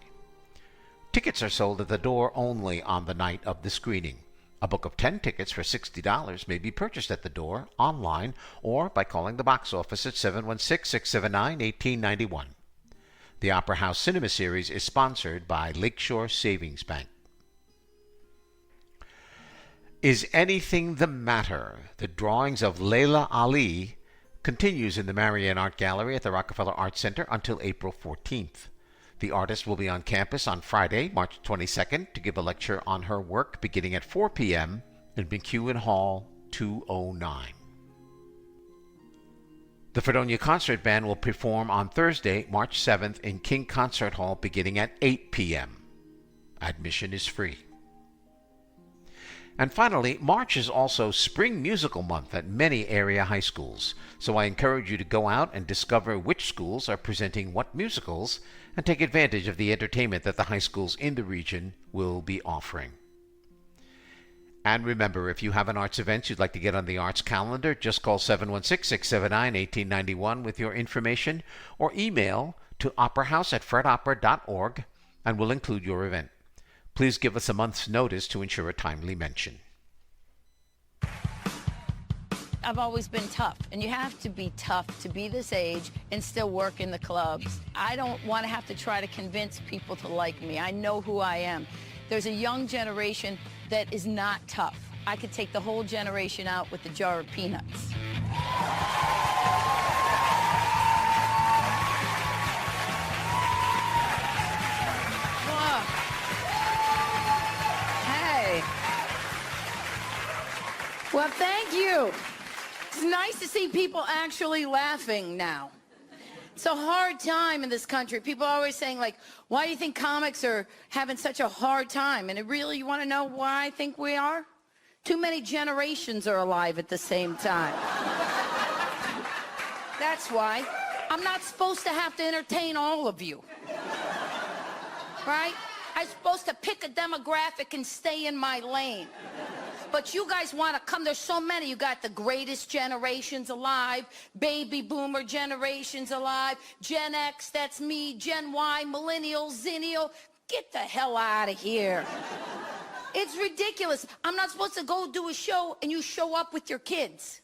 Tickets are sold at the door only on the night of the screening. A book of 10 tickets for $60 may be purchased at the door, online, or by calling the box office at 716-679-1891. The Opera House Cinema Series is sponsored by Lakeshore Savings Bank. Is Anything the Matter? The drawings of Leila Ali continues in the Marian Art Gallery at the Rockefeller Arts Center until April 14th. The artist will be on campus on Friday, March 22nd, to give a lecture on her work beginning at 4 p.m. in McEwen Hall 209. The Fredonia Concert Band will perform on Thursday, March 7th in King Concert Hall beginning at 8 p.m. Admission is free. And finally, March is also Spring Musical Month at many area high schools, so I encourage you to go out and discover which schools are presenting what musicals and take advantage of the entertainment that the high schools in the region will be offering. And remember, if you have an arts event you'd like to get on the arts calendar, just call 716-679-1891 with your information or email to operahouse@fredopera.org and we'll include your event. Please give us a month's notice to ensure a timely mention. I've always been tough, and you have to be tough to be this age and still work in the clubs. I don't want to have to try to convince people to like me. I know who I am. There's a young generation that is not tough. I could take the whole generation out with a jar of peanuts. Well, thank you. It's nice to see people actually laughing now. It's a hard time in this country. People are always saying, like, why do you think comics are having such a hard time? And it really, you want to know why I think we are? Too many generations are alive at the same time. That's why. I'm not supposed to have to entertain all of you. Right? I'm supposed to pick a demographic and stay in my lane. But you guys want to come. There's so many. You got the greatest generations alive, baby boomer generations alive, Gen X, that's me, Gen Y, millennial, zennial. Get the hell out of here. It's ridiculous. I'm not supposed to go do a show and you show up with your kids.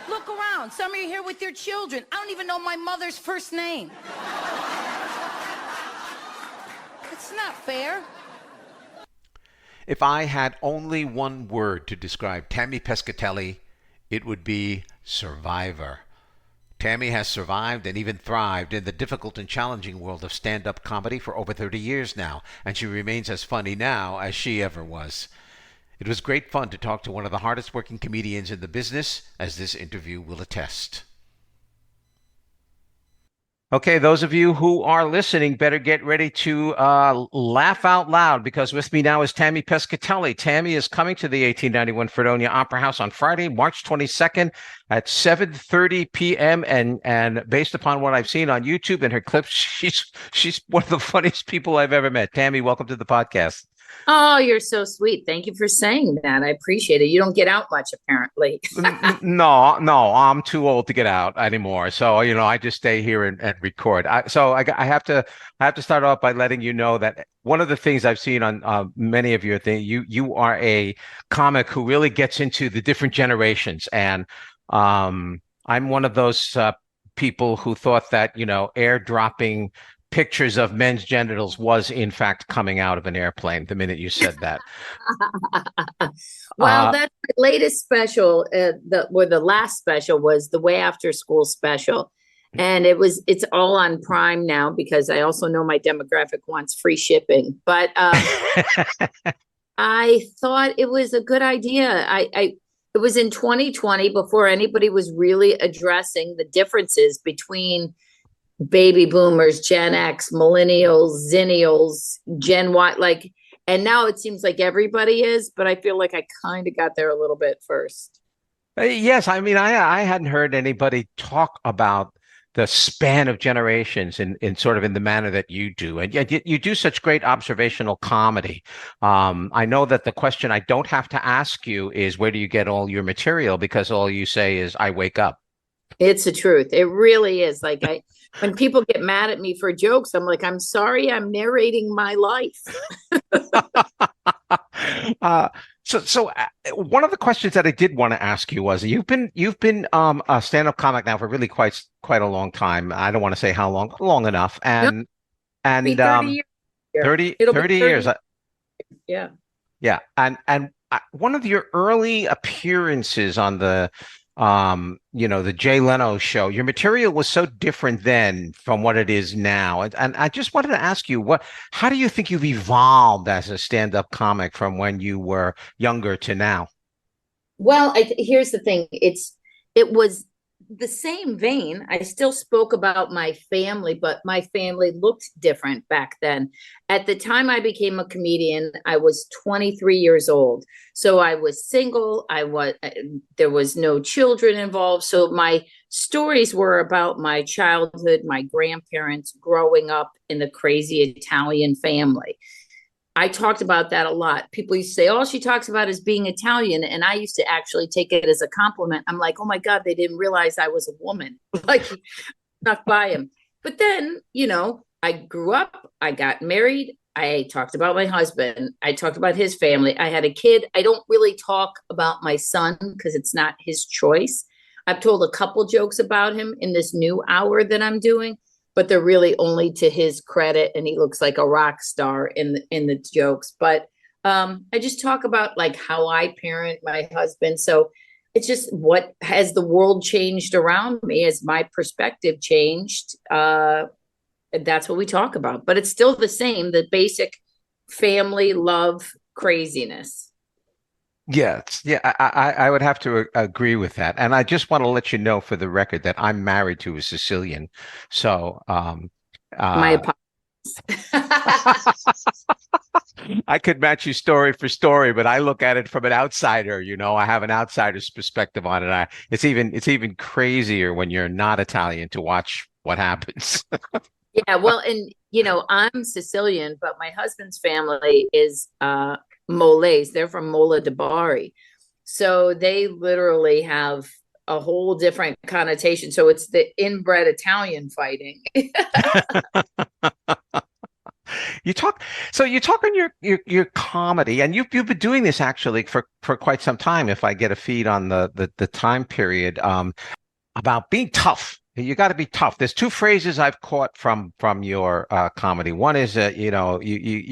Look around. Some of you here with your children. I don't even know my mother's first name. It's not fair. If I had only one word to describe Tammy Pescatelli, it would be survivor. Tammy has survived and even thrived in the difficult and challenging world of stand-up comedy for over 30 years now, and she remains as funny now as she ever was. It was great fun to talk to one of the hardest working comedians in the business, as this interview will attest. Okay, those of you who are listening better get ready to laugh out loud, because with me now is Tammy Pescatelli. Tammy is coming to the 1891 Fredonia Opera House on Friday, March 22nd at 7:30 p.m. And based upon what I've seen on YouTube and her clips, she's one of the funniest people I've ever met. Tammy, welcome to the podcast. Oh, you're so sweet. Thank you for saying that. I appreciate it. You don't get out much, apparently. No, I'm too old to get out anymore. So, I just stay here and record. I have to start off by letting you know that one of the things I've seen on many of your things, you are a comic who really gets into the different generations. And I'm one of those people who thought that, airdropping pictures of men's genitals was in fact coming out of an airplane the minute you said that. Well, that's the latest special. The last special was the Way After School special. And it's all on Prime now, because I also know my demographic wants free shipping. But I thought it was a good idea. It was in 2020, before anybody was really addressing the differences between baby boomers, Gen X, millennials, zennials, Gen Y, and now it seems like everybody is, but I feel like I kind of got there a little bit first. Yes, I mean, I hadn't heard anybody talk about the span of generations in sort of in the manner that you do. And yet you do such great observational comedy. I know that the question I don't have to ask you is, where do you get all your material? Because all you say is, I wake up. It's the truth. It really is. When people get mad at me for jokes, I'm like, I'm sorry, I'm narrating my life. So one of the questions that I did want to ask you was, you've been a stand-up comic now for really quite a long time. I don't want to say how long enough. And 30 years. 30 years. Yeah. Yeah. And one of your early appearances on the Jay Leno show, your material was so different then from what it is now. And I just wanted to ask you, how do you think you've evolved as a stand-up comic from when you were younger to now? Well, here's the thing. It was the same vein. I still spoke about my family, but my family looked different back then. At the time I became a comedian, I was 23 years old. So I was single. There was no children involved. So my stories were about my childhood, my grandparents growing up in the crazy Italian family. I talked about that a lot. People used to say, all she talks about is being Italian. And I used to actually take it as a compliment. I'm like, oh my God, they didn't realize I was a woman. Snuck by him. But then, I grew up, I got married. I talked about my husband. I talked about his family. I had a kid. I don't really talk about my son because it's not his choice. I've told a couple jokes about him in this new hour that I'm doing, but they're really only to his credit, and he looks like a rock star in the jokes. But I just talk about how I parent my husband. So it's just, what has the world changed around me as my perspective changed? That's what we talk about. But it's still the same, the basic family love craziness. Yes. Yeah, I would have to agree with that. And I just want to let you know for the record that I'm married to a Sicilian. So my apologies. I could match you story for story, but I look at it from an outsider. I have an outsider's perspective on it. It's even crazier when you're not Italian to watch what happens. Yeah, well, and I'm Sicilian, but my husband's family is Molese. They're from Mola de Bari. So they literally have a whole different connotation. So it's the inbred Italian fighting. You talk on your comedy, and you've been doing this actually for quite some time. If I get a feed on the time period, about being tough. You got to be tough. There's two phrases I've caught from your comedy. One is you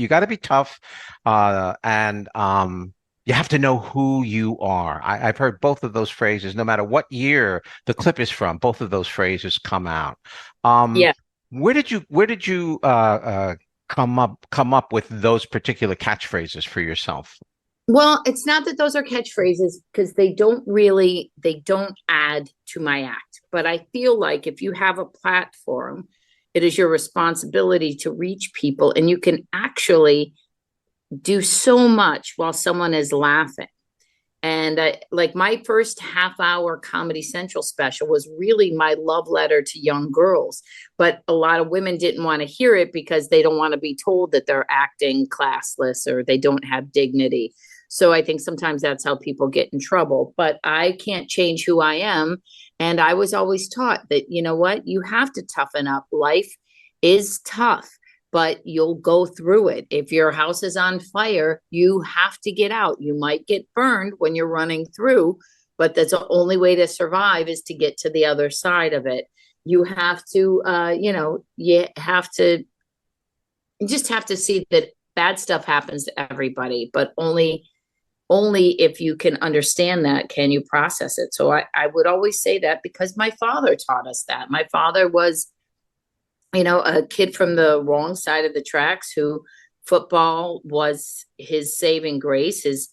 got to be tough, and You have to know who you are. I've heard both of those phrases, no matter what year the clip is from, both of those phrases come out. Um, Yeah. where did you come up with those particular catchphrases for yourself? Well, it's not that those are catchphrases because they don't add to my act. But I feel like if you have a platform, it is your responsibility to reach people, and you can actually do so much while someone is laughing. And like my first half hour Comedy Central special was really my love letter to young girls. But a lot of women didn't want to hear it because they don't want to be told that they're acting classless or they don't have dignity. So I think sometimes that's how people get in trouble. But I can't change who I am. And I was always taught that, you know what, you have to toughen up. Life is tough, but you'll go through it. If your house is on fire, you have to get out. You might get burned when you're running through, but that's the only way to survive is to get to the other side of it. You have to, you just have to see that bad stuff happens to everybody, but only if you can understand that, can you process it. So I would always say that because my father taught us that. My father was, a kid from the wrong side of the tracks who football was his saving grace. His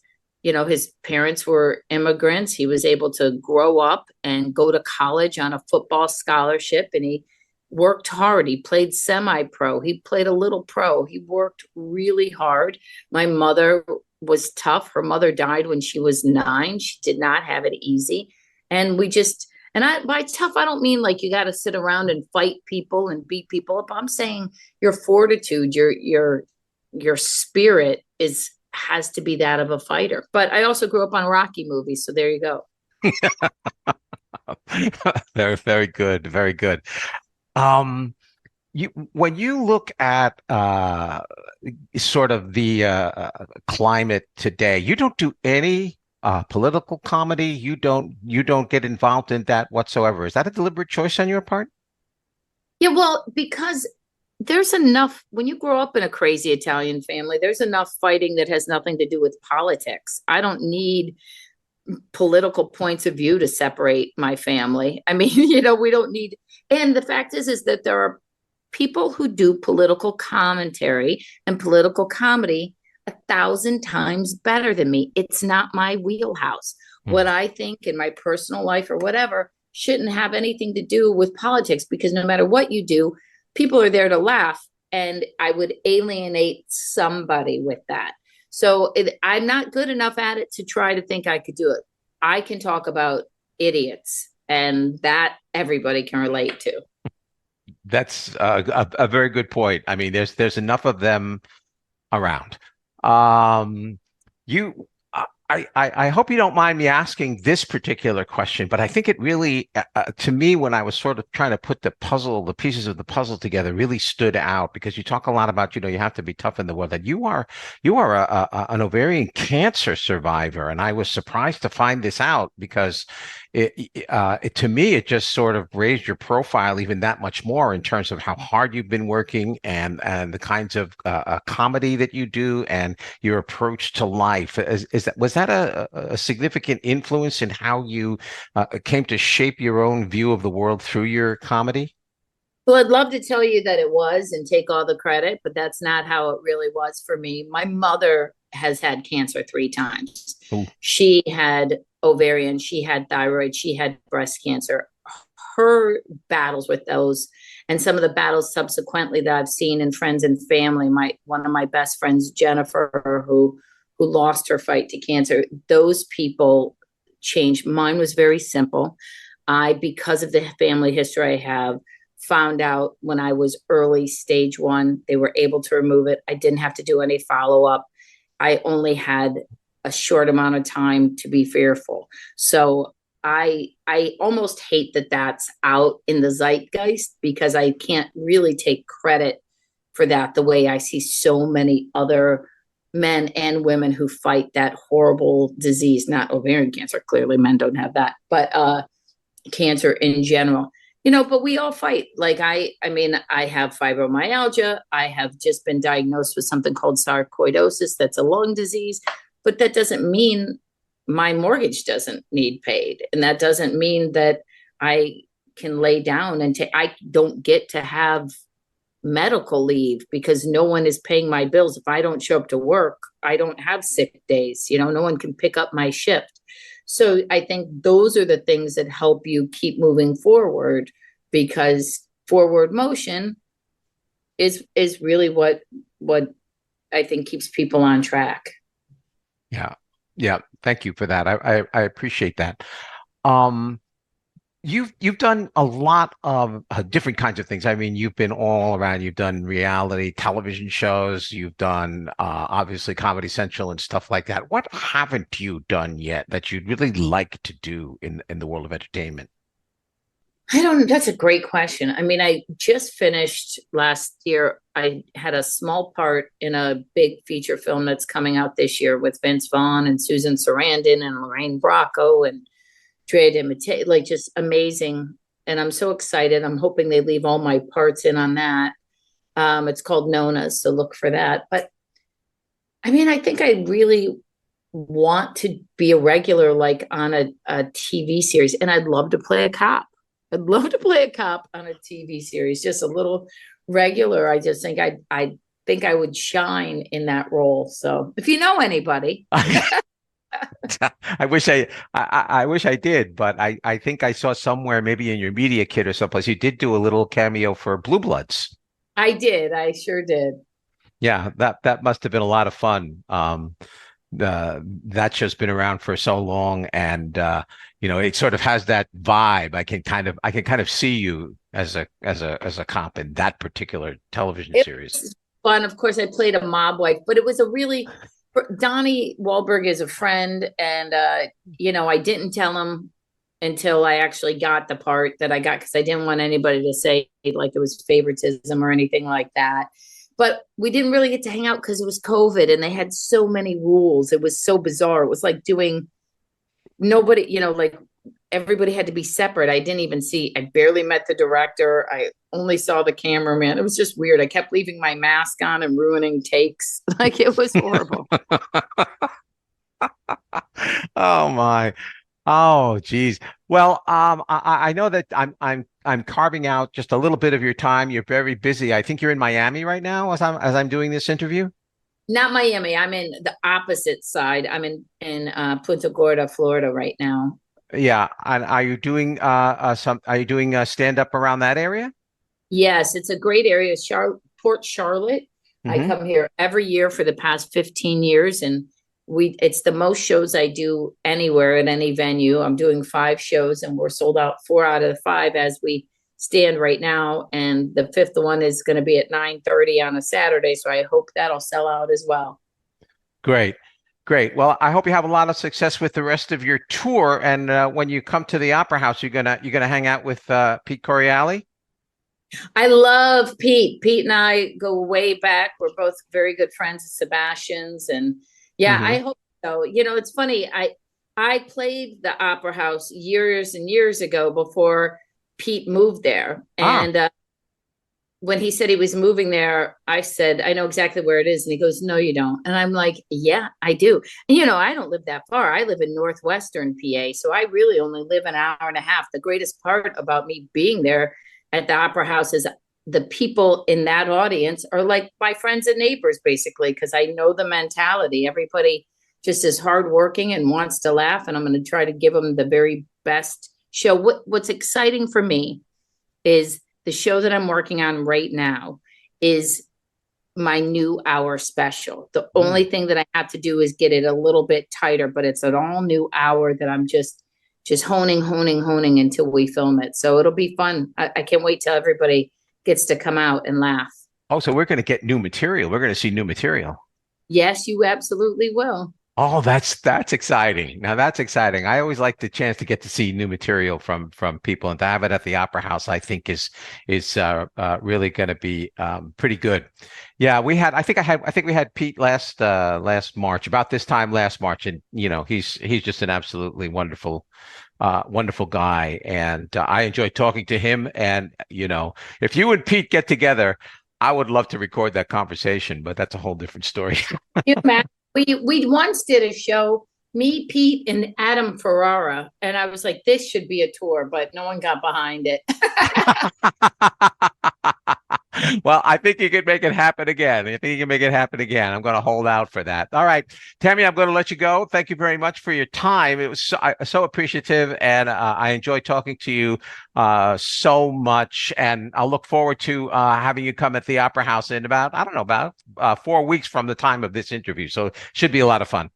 parents were immigrants. He was able to grow up and go to college on a football scholarship, and he worked hard. He played semi-pro. He played a little pro. He worked really hard. My mother was tough. Her mother died when she was 9. She did not have it easy. And by tough, I don't mean like you got to sit around and fight people and beat people up. I'm saying your fortitude, your spirit has to be that of a fighter. But I also grew up on Rocky movies, so there you go. Very, very good. Very good. When you look at sort of the climate today, you don't do any political comedy. You don't get involved in that whatsoever. Is that a deliberate choice on your part? Yeah, well, because there's enough when you grow up in a crazy Italian family, there's enough fighting that has nothing to do with politics. I don't need political points of view to separate my family. I mean, we don't need, and the fact is that there are people who do political commentary and political comedy 1,000 times better than me. It's not my wheelhouse. What I think in my personal life or whatever shouldn't have anything to do with politics, because no matter what you do, people are there to laugh, and I would alienate somebody with that. So I'm not good enough at it to try to think I could do it. I can talk about idiots, and that everybody can relate to. That's a very good point. I mean, there's enough of them around. I hope you don't mind me asking this particular question, but I think it really, to me, when I was sort of trying to put the pieces of the puzzle together, really stood out, because you talk a lot about, you have to be tough in the world. That you are an ovarian cancer survivor, and I was surprised to find this out, because to me, it just sort of raised your profile even that much more in terms of how hard you've been working, and the kinds of comedy that you do, and your approach to life. Was that a significant influence in how you came to shape your own view of the world through your comedy? Well, I'd love to tell you that it was and take all the credit, but that's not how it really was for me. My mother has had cancer 3 times. Ooh. She had ovarian, she had thyroid, she had breast cancer. Her battles with those, and some of the battles subsequently that I've seen in friends and family, one of my best friends, Jennifer, who lost her fight to cancer, those people changed. Mine was very simple. Because of the family history I have, found out when I was early stage 1, they were able to remove it. I didn't have to do any follow-up. I only had a short amount of time to be fearful. So I almost hate that that's out in the zeitgeist, because I can't really take credit for that the way I see so many other men and women who fight that horrible disease, not ovarian cancer. Clearly men don't have that, but cancer in general. But we all fight. Like I have fibromyalgia. I have just been diagnosed with something called sarcoidosis. That's a lung disease. but that doesn't mean my mortgage doesn't need paid. And that doesn't mean that I can lay down and I don't get to have medical leave because no one is paying my bills. If I don't show up to work, I don't have sick days. No one can pick up my shift. So I think those are the things that help you keep moving forward, because forward motion is really what I think keeps people on track. Yeah. Thank you for that. I appreciate that. You've done a lot of different kinds of things. I mean, you've been all around. You've done reality television shows. You've done obviously Comedy Central and stuff like that. What haven't you done yet that you'd really like to do in the world of entertainment? I don't know. That's a great question. I mean, I just finished last year. I had a small part in a big feature film that's coming out this year with Vince Vaughn and Susan Sarandon and Lorraine Bracco and Drea de Mattei, like just amazing. And I'm so excited. I'm hoping they leave all my parts in on that. It's called Nona's, so look for that. But I mean, I think I really want to be a regular, like on a TV series. And I'd love to play a cop. I'd love to play a cop on a TV series, just a little regular. I just think I think I would shine in that role. So if you know anybody. I wish I did, but I think I saw somewhere, maybe in your media kit or someplace, you did do a little cameo for Blue Bloods. I did. I sure did. Yeah, that must have been a lot of fun. That show's been around for so long, and it sort of has that vibe. I can kind of see you as a cop in that particular television series. Was fun. Of course, I played a mob wife, but it was a really Donnie Wahlberg is a friend, and I didn't tell him until I actually got the part that I got, because I didn't want anybody to say like it was favoritism or anything like that. But we didn't really get to hang out because it was COVID and they had so many rules. It was so bizarre. It was like doing nobody, like everybody had to be separate. I barely met the director. I only saw the cameraman. It was just weird. I kept leaving my mask on and ruining takes. Like it was horrible. Oh my. Oh, geez. Well, I know that I'm carving out just a little bit of your time. You're very busy. I think you're in Miami right now as I'm doing this interview. Not Miami. I'm in the opposite side. I'm in Punta Gorda, Florida right now. Yeah. And are you doing stand up around that area? Yes, it's a great area. Port Charlotte. Mm-hmm. I come here every year for the past 15 years, and it's the most shows I do anywhere at any venue. I'm doing 5 shows and we're sold out 4 out of the 5 as we stand right now. And the 5th one is going to be at 9:30 on a Saturday. So I hope that'll sell out as well. Great. Well, I hope you have a lot of success with the rest of your tour. And when you come to the Opera House, you're gonna hang out with Pete Correale. I love Pete. Pete and I go way back. We're both very good friends of Sebastian's, and yeah, I hope so. It's funny. I played the Opera House years and years ago before Pete moved there. And when he said he was moving there, I said, I know exactly where it is. And he goes, no, you don't. And I'm like, yeah, I do. And, I don't live that far. I live in Northwestern PA. So I really only live an hour and a half. The greatest part about me being there at the Opera House is the people in that audience are like my friends and neighbors, basically, because I know the mentality. Everybody just is hardworking and wants to laugh, and I'm going to try to give them the very best show. What's exciting for me is the show that I'm working on right now is my new hour special. The only thing that I have to do is get it a little bit tighter, but it's an all new hour that I'm just honing until we film it. So it'll be fun. I can't wait till everybody gets to come out and laugh. Oh, so we're going to get new material. We're going to see new material. Yes, you absolutely will. Oh, that's exciting. Now that's exciting. I always like the chance to get to see new material from people, and to have it at the Opera House, I think is really going to be pretty good. Yeah, I think we had Pete last March, about this time last March, and he's just an absolutely wonderful guy, and I enjoyed talking to him. And if you and Pete get together, I would love to record that conversation, but that's a whole different story. You imagine We once did a show, me, Pete, and Adam Ferrara, and I was like, this should be a tour, but no one got behind it. Well, I think you could make it happen again. I think you can make it happen again. I'm going to hold out for that. All right, Tammy, I'm going to let you go. Thank you very much for your time. It was so appreciative, and I enjoyed talking to you so much. And I'll look forward to having you come at the Opera House in about 4 weeks from the time of this interview. So it should be a lot of fun.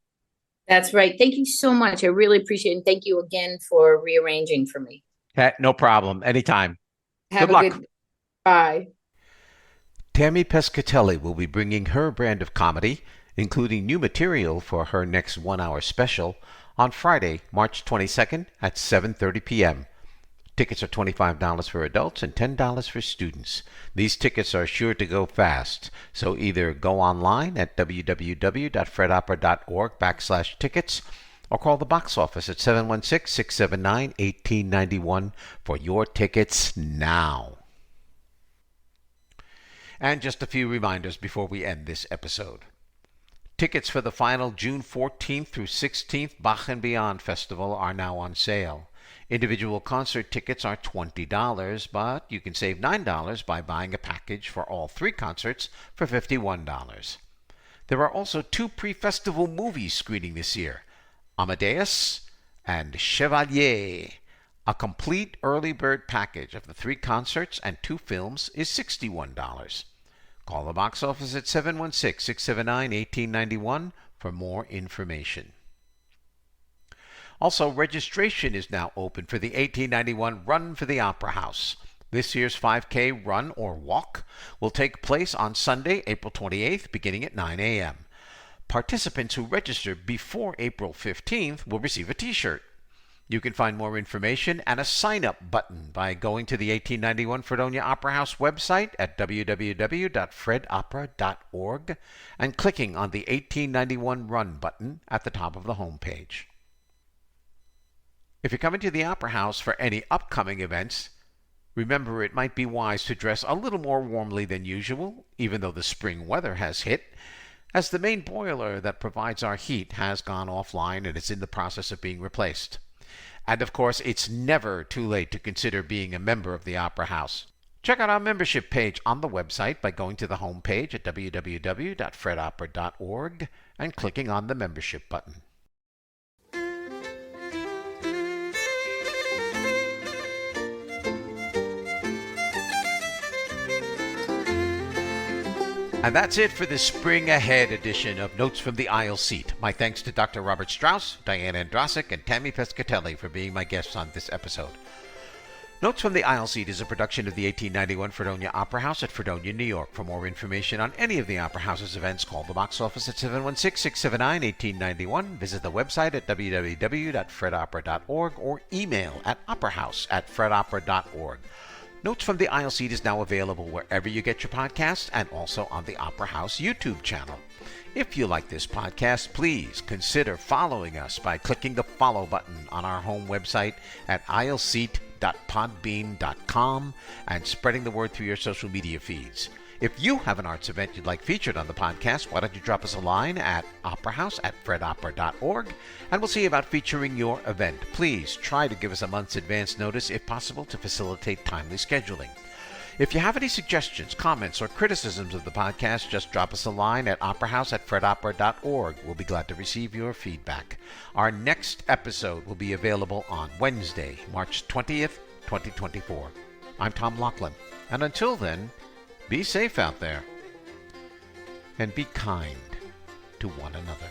That's right. Thank you so much. I really appreciate it. And thank you again for rearranging for me. Okay, no problem. Anytime. Have Good a luck. good bye. Tammy Pescatelli will be bringing her brand of comedy, including new material for her next one-hour special, on Friday, March 22nd at 7:30 p.m. Tickets are $25 for adults and $10 for students. These tickets are sure to go fast, so either go online at www.fredopera.org/tickets or call the box office at 716-679-1891 for your tickets now. And just a few reminders before we end this episode. Tickets for the final June 14th through 16th Bach and Beyond Festival are now on sale. Individual concert tickets are $20, but you can save $9 by buying a package for all 3 concerts for $51. There are also 2 pre-festival movies screening this year, Amadeus and Chevalier. A complete early bird package of the 3 concerts and 2 films is $61. Call the box office at 716-679-1891 for more information. Also, registration is now open for the 1891 Run for the Opera House. This year's 5K run or walk will take place on Sunday, April 28th, beginning at 9 a.m. Participants who register before April 15th will receive a t-shirt. You can find more information and a sign-up button by going to the 1891 Fredonia Opera House website at www.fredopera.org and clicking on the 1891 Run button at the top of the homepage. If you're coming to the Opera House for any upcoming events, remember it might be wise to dress a little more warmly than usual, even though the spring weather has hit, as the main boiler that provides our heat has gone offline and is in the process of being replaced. And of course, it's never too late to consider being a member of the Opera House. Check out our membership page on the website by going to the home page at www.fredopera.org and clicking on the membership button. And that's it for the Spring Ahead edition of Notes from the Aisle Seat. My thanks to Dr. Robert Strauss, Diane Andrasik, and Tammy Pescatelli for being my guests on this episode. Notes from the Aisle Seat is a production of the 1891 Fredonia Opera House at Fredonia, New York. For more information on any of the Opera House's events, call the box office at 716-679-1891, visit the website at www.fredopera.org, or email at operahouse@fredopera.org. Notes from the Aisle Seat is now available wherever you get your podcasts and also on the Opera House YouTube channel. If you like this podcast, please consider following us by clicking the follow button on our home website at aisleseat.podbean.com and spreading the word through your social media feeds. If you have an arts event you'd like featured on the podcast, why don't you drop us a line at operahouse@fredopera.org, and we'll see about featuring your event. Please try to give us a month's advance notice if possible to facilitate timely scheduling. If you have any suggestions, comments, or criticisms of the podcast, just drop us a line at operahouse@fredopera.org. We'll be glad to receive your feedback. Our next episode will be available on Wednesday, March 20th, 2024. I'm Tom Laughlin, and until then, be safe out there, and be kind to one another.